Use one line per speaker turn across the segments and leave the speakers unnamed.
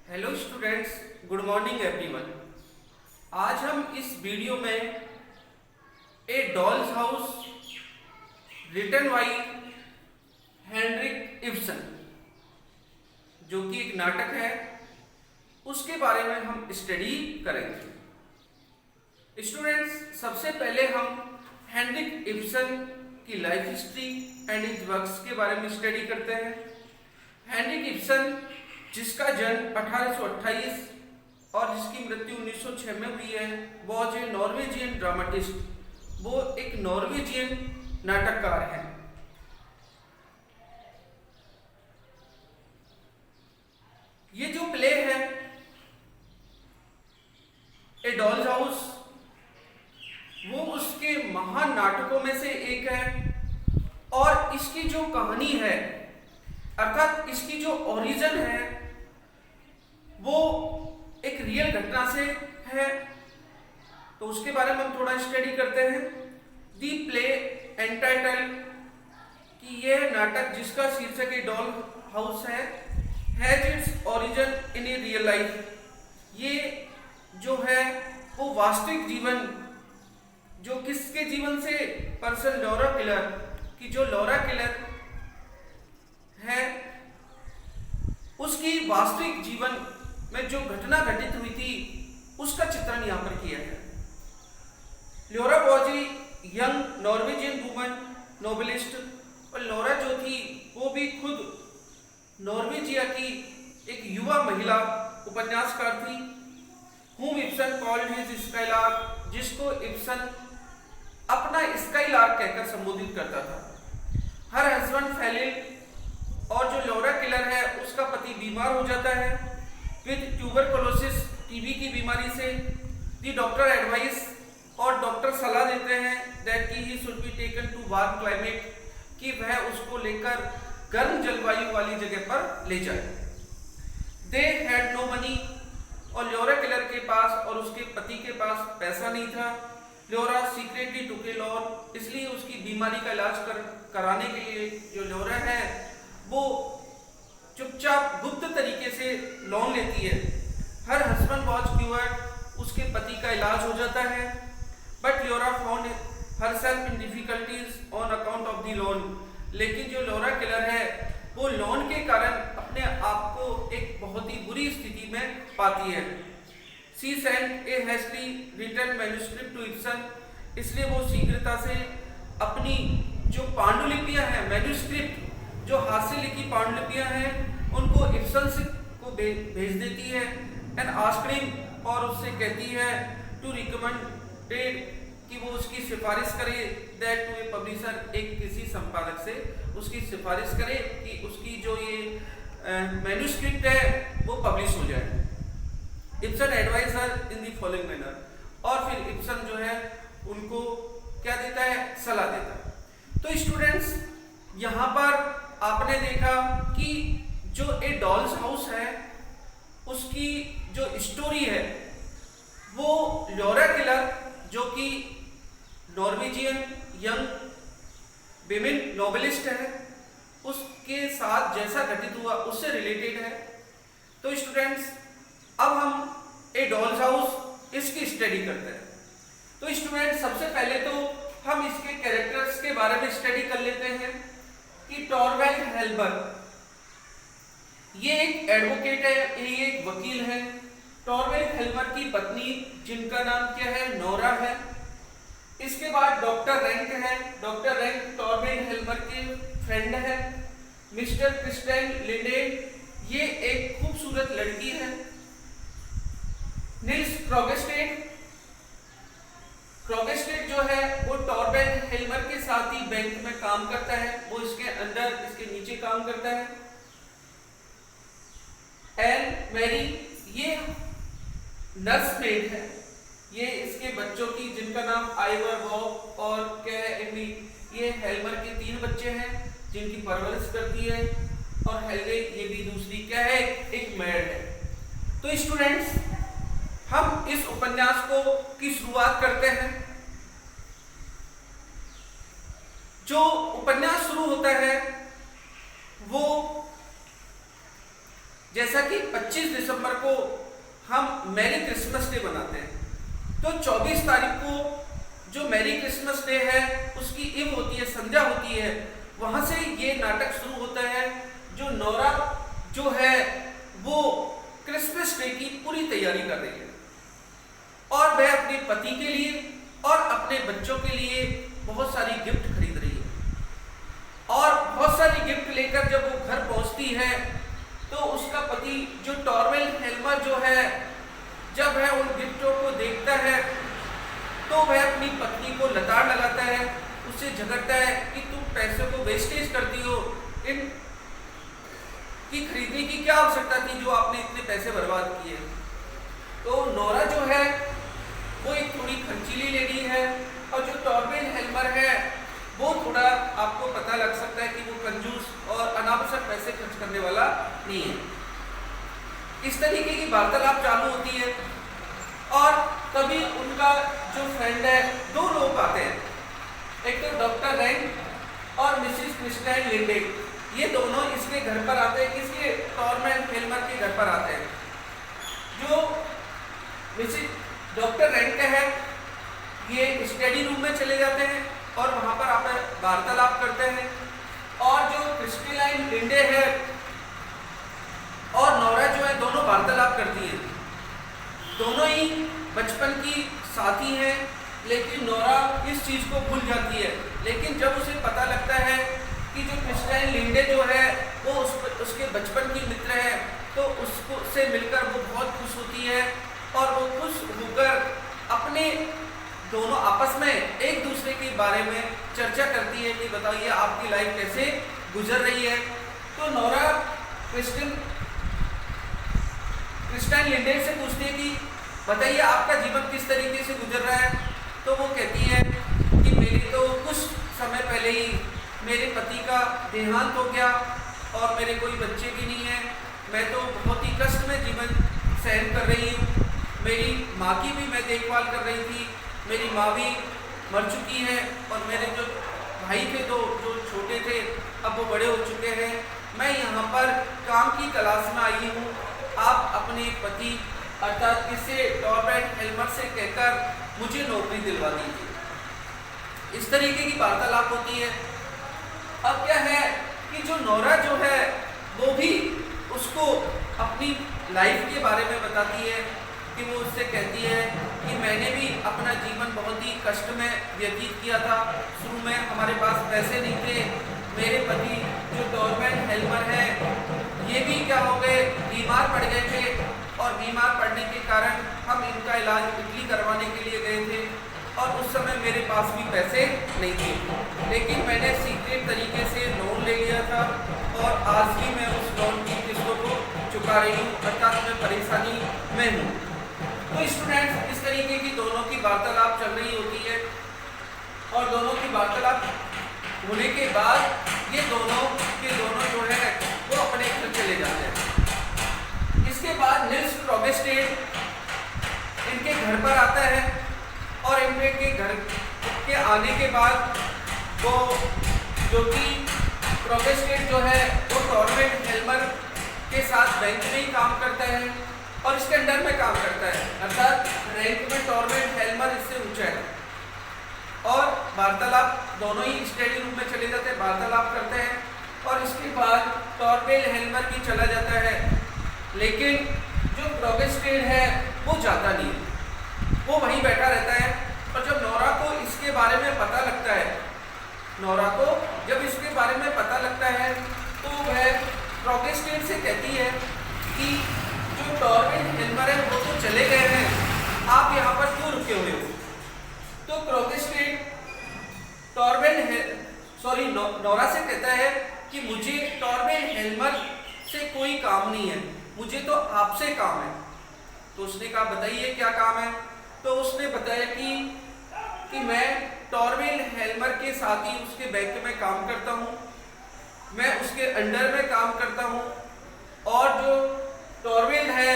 Hello students, good morning everyone. आज हम इस वीडियो में A dolls House written by Henrik Ibsen, जो कि एक नाटक है, उसके बारे में हम स्टडी करेंगे। स्टूडेंट्स, सबसे पहले हम हेनरिक इब्सन की life history and his works के बारे में स्टडी करते हैं। हेनरिक इब्सन, जिसका जन्म 1828 और जिसकी मृत्यु 1906 में हुई है, वॉज ए नॉर्वेजियन ड्रामाटिस्ट। वो एक नॉर्वेजियन नाटककार हैं। ये जो प्ले है ए डॉल्स हाउस, वो उसके महान नाटकों में से एक है। और इसकी जो कहानी है, अर्थात इसकी जो ओरिजिन है, वो एक रियल घटना से है। तो उसके बारे में हम थोड़ा स्टडी करते हैं। दी प्ले एंटाइटल, कि यह नाटक जिसका शीर्षक डॉल हाउस है, has its origin in a real life. ये जो है वो वास्तविक जीवन, जो किसके जीवन से, पर्सन लॉरा किलर की, जो लॉरा किलर है उसकी वास्तविक जीवन में जो घटना घटित हुई थी, उसका चित्रण यहां पर किया है। Laura was a young Norwegian woman novelist, और लॉरा जो थी वो भी खुद नॉर्वेजिया की एक युवा महिला उपन्यासकार थी। whom Ibsen called his skylark, जिसको इब्सन अपना स्काईलार्क कहकर संबोधित करता था। हर हस्बैंड फेलिल, और जो लॉरा किलर है उसका पति बीमार हो जाता है विद ट्यूबरकुलोसिस, टीबी की बीमारी से। दी डॉक्टर एडवाइस, और डॉक्टर सलाह देते हैं that he should be taken to warm climate, कि वह उसको लेकर गर्म जलवायु वाली जगह पर ले जाए। दे हैड नो मनी, और लॉरा किलर के पास और उसके पति के पास पैसा नहीं था। लॉरा सीक्रेटली टुक ए लोन, इसलिए उसकी बीमारी का इलाज कराने के लिए जो लॉरा है वो चुपचाप गुप्त तरीके से लोन लेती है। हर हस्बैंड वॉज क्यूअर्ड, उसके पति का इलाज हो जाता है। But Laura found herself in difficulties on account of the loan, लेकिन जो लॉरा किलर है वो लोन के कारण अपने आप को एक बहुत ही बुरी स्थिति में पाती है। She sent a hastily written manuscript to Ibsen, इसलिए वो शीघ्रता से अपनी जो पांडुलिपियां हैं, मैन्युस्क्रिप्ट जो हाथ से लिखी पांडुलिपियां हैं, उनको इब्सन को भेज देती है। एंड आस्क्ड हिम, और उससे कहती है टू रिकमेंडेड, कि वो उसकी सिफारिश करे, दैट टू ए पब्लिशर, एक किसी संपादक से उसकी सिफारिश करे कि उसकी जो ये मैन्युस्क्रिप्ट है वो पब्लिश हो जाए। Ibsen advise her in the following manner, और फिर इब्सन जो है उनको क्या देता है, सलाह देता है। तो स्टूडेंट्स, यहाँ पर आपने देखा कि जो ए डॉल्स हाउस है उसकी जो स्टोरी है वो लॉरा किलर, जो कि नॉर्वेजियन यंग विमेन नोबलिस्ट है, उसके साथ जैसा घटित हुआ उससे रिलेटेड है। तो स्टूडेंट्स, अब हम ए डॉल्स हाउस इसकी स्टडी करते हैं। तो स्टूडेंट्स, सबसे पहले तो हम इसके कैरेक्टर्स के बारे में स्टडी कर लेते हैं कि टॉरवेल्ड हेल्बर, ये एक एडवोकेट है, ये एक वकील है। टॉरवेल्ड हेल्बर की पत्नी, जिनका नाम क्या है, नोरा है। इसके बाद डॉक्टर रैंक है। डॉक्टर रैंक टॉरवेल्ड हेल्बर के फ्रेंड है। मिस्टर क्रिस्टेन लिंडेन, ये एक खूबसूरत लड़की है। निल्स क्रोगस्टेड, क्रोगस्टेड जो है वो टॉरवेल्ड हेल्बर के साथ ही बैंक में काम करता है, वो इसके अंदर, इसके नीचे काम करता है। एन मैरी, ये नर्स मेड है, ये इसके बच्चों की, जिनका नाम आइवर बॉब और क्या है, एमी, ये हेल्बर के 3 बच्चे हैं जिनकी परवरिश करती है। और हेल्गे, ये भी दूसरी क्या है, एक मेड है। तो स्टूडेंट्स, हम इस उपन्यास की शुरुआत करते हैं। जो उपन्यास शुरू होता है वो जैसा कि 25 दिसंबर को हम मैरी क्रिसमस डे मनाते हैं, तो 24 तारीख को जो मैरी क्रिसमस डे है उसकी इव होती है, संध्या होती है, वहां से ये नाटक शुरू होता है। जो नोरा जो है वो क्रिसमस डे की पूरी तैयारी कर रही है और वह अपने पति के लिए और अपने बच्चों के लिए बहुत सारी गिफ्ट खरीद रही है। और बहुत सारी गिफ्ट लेकर जब वो घर पहुंचती है तो उसका पति जो टॉर्वेल हेल्मर जो है, जब वह उन गिफ्टों को देखता है तो वह अपनी पत्नी को लताड़ लगाता है, उससे झगड़ता है कि तुम पैसों को वेस्टेज करती हो, इन की खरीदने की क्या आवश्यकता थी जो आपने इतने पैसे बर्बाद किए। तो नोरा जो है वो एक थोड़ी खर्चीली लेडी है और जो टॉर्वेल हेल्मर है वो थोड़ा आपको पता लग सकता है कि वो कंजूस और अनावश्यक पैसे खर्च करने वाला नहीं है। इस तरीके की वार्तालाप चालू होती है और तभी उनका जो फ्रेंड है, दो लोग आते हैं, एक तो डॉक्टर रैंक और मिसेस क्रिस्टाइन लिंडे, ये दोनों इसके घर पर आते हैं, इसके टॉर्वेल हेल्मर के घर पर आते हैं। जो मिसेस डॉक्टर रैंक है ये स्टडी रूम में चले जाते हैं और वहां पर आप वार्तालाप करते हैं और जो क्रिस्टाइन लिंडे है और नोरा जो है दोनों वार्तालाप करती हैं। दोनों ही बचपन की साथी हैं, लेकिन नोरा इस चीज को भूल जाती है। लेकिन जब उसे पता लगता है कि जो क्रिस्टाइन लिंडे जो है वो उसके बचपन की मित्र है तो उसको से मिलकर वो बहुत खुश होती है और वो खुश होकर अपने दोनों आपस में एक दूसरे के बारे में चर्चा करती है कि बताइए आपकी लाइफ कैसे गुजर रही है। तो नोरा क्रिस्टाइन लिंडे से पूछती है कि बताइए आपका जीवन किस तरीके से गुजर रहा है। तो वो कहती है कि मेरे तो कुछ समय पहले ही मेरे पति का देहांत हो गया और मेरे कोई बच्चे भी नहीं है। मैं तो बहुत ही कष्ट में जीवन सहन कर रही हूँ। मेरी माँ की भी मैं देखभाल कर रही थी, मेरी माँ भी मर चुकी है और मेरे जो भाई थे दो जो छोटे थे अब वो बड़े हो चुके हैं। मैं यहाँ पर काम की तलाश में आई हूँ। आप अपने पति अर्थात किसे टॉर्वेल हेल्मर से कहकर मुझे नौकरी दिलवा दीजिए। इस तरीके की वार्तालाप होती है। अब क्या है कि जो नोरा जो है वो भी उसको अपनी लाइफ के बारे में बताती है कि वो उससे कहती है कि मैंने भी अपना जीवन बहुत ही कष्ट में व्यतीत किया था। शुरू में हमारे पास पैसे नहीं थे। मेरे पति जो टॉर्वेल हेल्मर है ये भी क्या हो गए, बीमार पड़ गए थे और बीमार पड़ने के कारण हम इनका इलाज इटली करवाने के लिए गए थे और उस समय मेरे पास भी पैसे नहीं थे। लेकिन मैंने सीक्रेट तरीके से लोन ले लिया था और आज ही मैं उस लोन की किस्तों को चुका रही हूँ, अर्थात मैं परेशानी में हूँ। तो स्टूडेंट्स इस तरीके की दोनों की वार्तालाप चल रही होती है और दोनों की वार्तालाप होने के बाद ये दोनों जो है वो अपने घर चले जाते हैं। इसके बाद निल्स फ्रॉगेस्टेड इनके घर पर आता है और इनके घर के आने के बाद वो जो कि फ्रॉगेस्टेड जो है वो टॉर्वेल हेल्मर के साथ बैंक में ही काम करता है और इसके अंडर में काम करता है, अर्थात रैंक में टॉर्वेल हेल्मर इससे ऊंचा है। और वार्तालाप दोनों ही स्टडी रूम में चले जाते हैं, वार्तालाप करते हैं और इसके बाद टॉर्वेल हेल्मर भी चला जाता है। लेकिन जो फ्रॉगेस्टेड है वो जाता नहीं, वो वहीं बैठा रहता है। और जब नोरा को इसके बारे में पता लगता है, नोरा को जब इसके बारे में पता लगता है तो वह फ्रॉगेस्टेड से कहती है कि जो टॉर्वेल हेल्मर है वो तो चले गए हैं, आप यहाँ पर क्यों रुके हुए हो। तो फ्रॉगेस्टेड नोरा से कहता है कि मुझे टॉर्वेल हेल्मर से कोई काम नहीं है, मुझे तो आपसे काम है। तो उसने कहा बताइए क्या काम है। तो उसने बताया कि मैं टॉर्वेल हेल्मर के साथ ही उसके बैंक में काम करता हूँ, मैं उसके अंडर में काम करता हूँ और जो टॉर्वेल है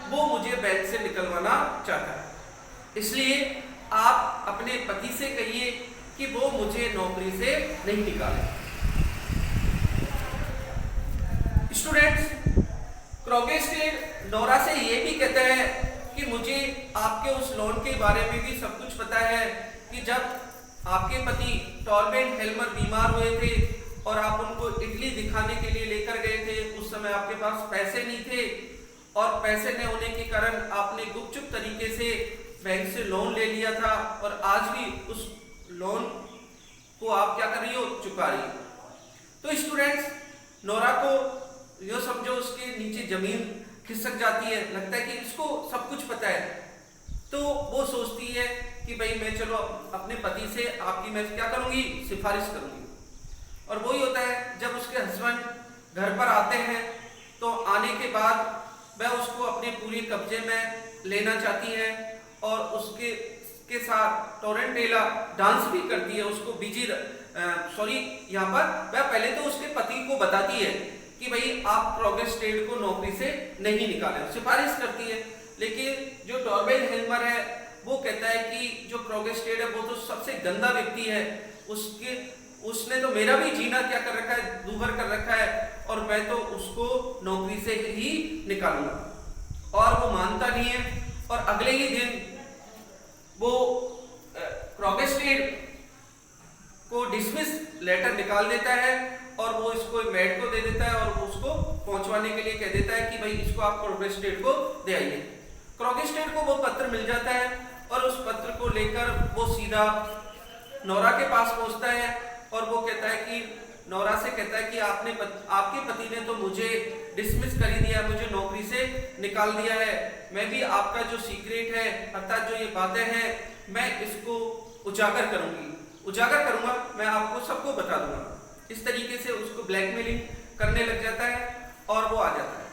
वो मुझे बैंक से निकलवाना चाहता है। इसलिए आप अपने पति से कहिए कि वो मुझे नौकरी से नहीं निकाले। स्टूडेंट्स, क्रोगेस्टेड नोरा से ये भी कहता है कि मुझे आपके उस लोन के बारे में भी सब कुछ पता है कि जब आपके पति टॉर्बेन हेल्मर बीमार हुए थे और आप उनको इटली दिखाने के लिए लेकर गए थे, उस समय आपके पास पैसे नहीं थे और पैसे न होने के कारण आपने गुपचुप तरीके से बैंक से लोन ले लिया था और आज भी उस लोन को आप क्या कर रही हो, चुका रही हो। तो स्टूडेंट्स, नोरा को यो समझो उसके नीचे जमीन खिसक जाती है, लगता है कि इसको सब कुछ पता है, तो वो सोचती है कि भाई मैं चलो अपने पति से आपकी मैं क्या करूंगी, सिफारिश करूंगी। और वही होता है, जब उसके हस्बैंड घर पर आते हैं तो आने के बाद वह उसको अपने पूरे कब्जे में लेना चाहती है और उसके साथ टोरेंटेला डांस भी करती है, उसको यहाँ पर वह पहले तो उसके पति को बताती है कि भाई आप क्रोगेस्टेड को नौकरी से नहीं निकालें, सिफारिश करती है। लेकिन जो टॉर्बेन हेल्मर है वो कहता है कि जो क्रोगेस्टेड है वो तो सबसे गंदा व्यक्ति है, उसने तो मेरा भी जीना क्या कर रखा है, दूभर कर रखा है और मैं तो उसको नौकरी से ही निकालूंगा। और वो मानता नहीं है और अगले ही दिन वो क्रोगेस्टेड को डिसमिस लेटर निकाल देता है और वो इसको मेड को दे देता है और वो उसको पहुंचवाने के लिए कह देता है कि भाई इसको आप क्रोगेस्टेड को दे आइए। क्रोगेस्टेड को वो पत्र मिल जाता है और उस पत्र को लेकर वो सीधा नोरा के पास पहुंचता है और वो कहता है कि नोरा से कहता है कि आपके पति ने तो मुझे डिसमिस कर ही दिया, मुझे नौकरी से निकाल दिया है, मैं भी आपका जो सीक्रेट है अर्थात जो ये बातें हैं मैं इसको उजागर करूंगा, मैं आपको सबको बता दूंगा। इस तरीके से उसको ब्लैकमेलिंग करने लग जाता है और वो आ जाता है।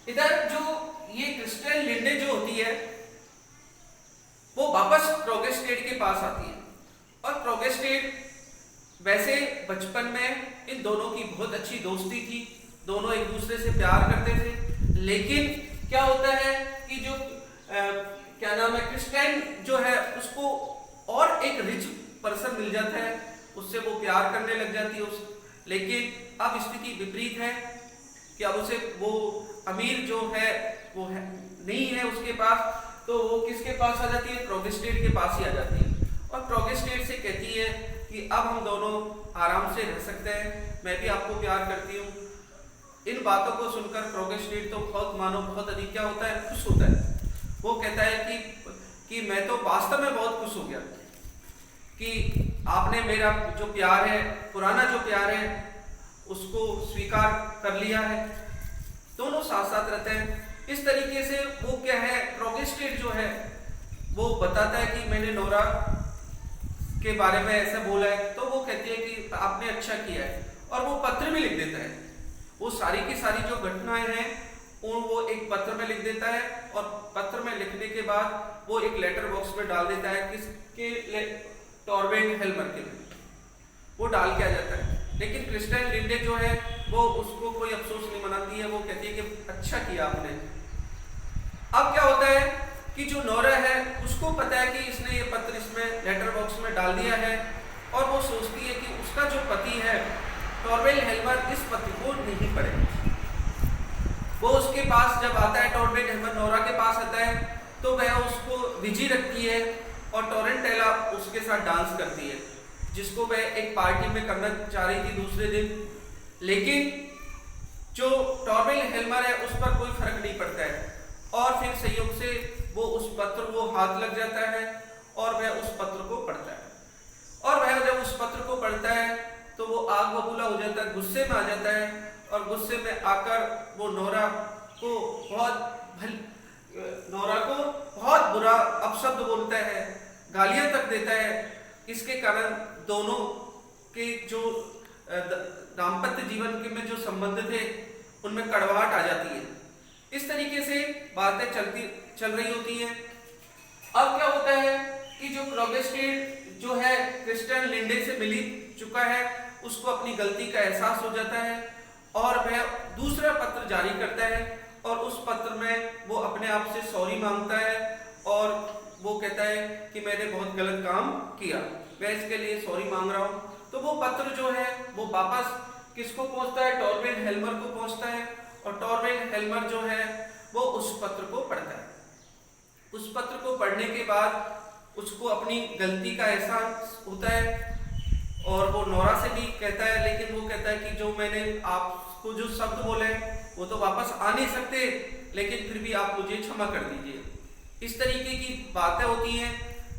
इधर जो ये क्रिस्टल लिंडे जो होती है वो वापस क्रोगेस्टेड के पास आती है और क्रोगेस्टेड वैसे बचपन में इन दोनों की बहुत अच्छी दोस्ती थी, दोनों एक दूसरे से प्यार करते थे। लेकिन क्या होता है कि जो क्या नाम है, क्रिस्टियन जो है उसको और एक रिच पर्सन मिल जाता है, उससे वो प्यार करने लग जाती है लेकिन अब स्थिति विपरीत है कि अब उसे वो अमीर जो है वो है नहीं है उसके पास, तो वो किसके पास आ जाती है, क्रोगेस्टेड के पास ही आ जाती है और क्रोगेस्टेड से कहती है कि अब हम दोनों आराम से रह सकते हैं, मैं भी आपको प्यार करती हूँ। इन बातों को सुनकर क्रोगेस्टेड तो बहुत अधिक क्या होता है, खुश होता है। वो कहता है कि मैं तो वास्तव में बहुत खुश हो गया कि आपने मेरा जो प्यार है, पुराना जो प्यार है उसको स्वीकार कर लिया है। दोनों साथ साथ रहते हैं। इस तरीके से वो क्या है, क्रोगेस्टेड जो है वो बताता है कि मैंने नोरा के बारे में ऐसा बोला है, तो वो कहती है कि आपने अच्छा किया है और वो पत्र भी लिख देता है। वो सारी की सारी जो घटनाएं हैं वो एक पत्र में लिख देता है और पत्र में लिखने के बाद वो एक लेटर बॉक्स में डाल देता है, किसके, टॉर्बेन हेल्मर के में वो डाल के आ जाता है। लेकिन क्रिस्टल लिंडे जो है वो उसको कोई अफसोस नहीं मनाती है, वो कहती है कि अच्छा किया आपने। अब क्या होता है कि जो नोरा है उसको पता है कि इसने ये पत्र इसमें लेटर बॉक्स में डाल दिया है और वो सोचती है कि उसका जो पति है टॉर्बेन हेल्मर इस पत्र को नहीं पढ़ेगा। वो उसके पास जब आता है, टॉर्बेन हेल्मर नोरा के पास आता है तो वह उसको विजी रखती है और टोरेंटेला उसके साथ डांस करती है, जिसको वह एक पार्टी में करना चाह रही थी दूसरे दिन। लेकिन जो टॉर्बेन हेल्मर है उस पर कोई फर्क नहीं पड़ता है और फिर संयोग से वो उस पत्र को हाथ लग जाता है और वह उस पत्र को पढ़ता है और वह जब उस पत्र को पढ़ता है तो वो आग बबूला हो जाता है, गुस्से में आ जाता है और गुस्से में आकर वो नोरा को बहुत बुरा अपशब्द बोलता है, गालियां तक देता है। इसके कारण दोनों के जो दाम्पत्य जीवन के में जो संबंध थे उनमें कड़वाहट आ जाती है। इस तरीके से बातें चल रही होती हैं। अब क्या होता है कि जो क्रोगेस्टेड जो है क्रिस्टल लिंडे से मिल चुका है, उसको अपनी गलती का एहसास हो जाता है और वह दूसरा पत्र जारी करता है और उस पत्र में वो अपने आप से सॉरी मांगता है और वो कहता है कि मैंने बहुत गलत काम किया, मैं इसके लिए सॉरी मांग रहा हूँ। तो वो पत्र जो है वो वापस किसको पहुंचता है, टॉर्बेन हेल्मर को पहुंचता है और टॉरवेल हेल्मर जो है वो उस पत्र को पढ़ता है। उस पत्र को पढ़ने के बाद उसको अपनी गलती का एहसास होता है और वो नोरा से भी कहता है, लेकिन वो कहता है कि जो मैंने आपको जो शब्द बोले वो तो वापस आ नहीं सकते, लेकिन फिर भी आप मुझे क्षमा कर दीजिए। इस तरीके की बातें होती हैं,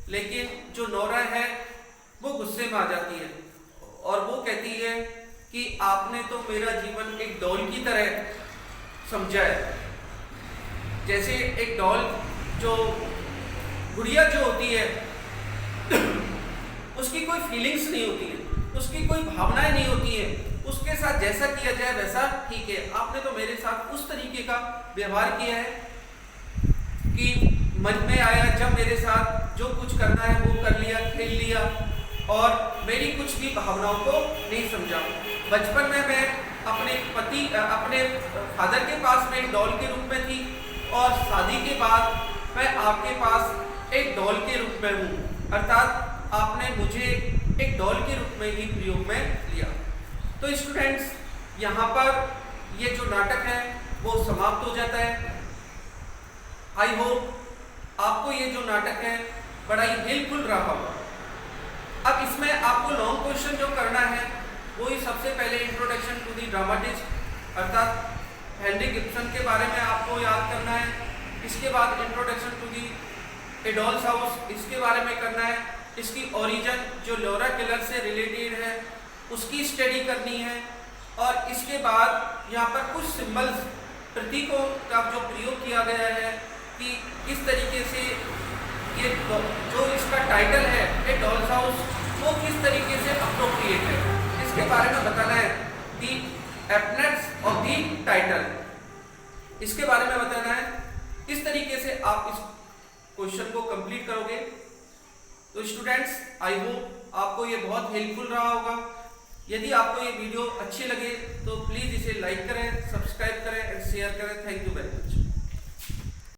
लेकिन जो नोरा है वो गुस्से में आ जाती है और वो कहती है कि आपने तो मेरा जीवन एक डॉल की तरह समझा है। जैसे एक डॉल जो गुड़िया जो होती है उसकी कोई फीलिंग्स नहीं होती है, उसकी कोई भावनाएं नहीं होती है, उसके साथ जैसा किया जाए वैसा ठीक है। आपने तो मेरे साथ उस तरीके का व्यवहार किया है कि मन में आया जब मेरे साथ जो कुछ करना है वो कर लिया, खेल लिया और मेरी कुछ भी भावनाओं को नहीं समझा। बचपन में मैं अपने फादर के पास में एक डॉल के रूप में थी और शादी के बाद मैं आपके पास एक डॉल के रूप में हूँ, अर्थात आपने मुझे एक डॉल के रूप में ही प्रयोग में लिया। तो स्टूडेंट्स, यहाँ पर ये जो नाटक है वो समाप्त हो जाता है। आई होप आपको ये जो नाटक है बड़ा ही हेल्पफुल रहा होगा। अब इसमें आपको लॉन्ग क्वेश्चन जो करना है वो ही सबसे पहले इंट्रोडक्शन टू दी ड्रामाटिस्ट अर्थात हेनरिक इब्सन के बारे में आपको याद करना है। इसके बाद introduction to the a dolls house, इसके बारे में करना है। इसकी ओरिजिन जो लौरा किलर से रिलेटेड है उसकी स्टडी करनी है और इसके बाद यहाँ पर कुछ सिंबल्स प्रतीकों का जो प्रयोग किया गया है कि किस तरीके से ये जो इसका टाइटल है ए डॉल्स हाउस वो किस तरीके से अप्रोप्रिएट है, इसके बारे में बताना है। दी एप्टनेस ऑफ दी टाइटल, इसके बारे में बताना है। इस तरीके से आप इस क्वेश्चन को कंप्लीट करोगे। तो स्टूडेंट्स, आई होप आपको ये बहुत हेल्पफुल रहा होगा। यदि आपको ये वीडियो अच्छी लगे तो प्लीज़ इसे लाइक करें, सब्सक्राइब करें एंड शेयर करें। Thank you very much.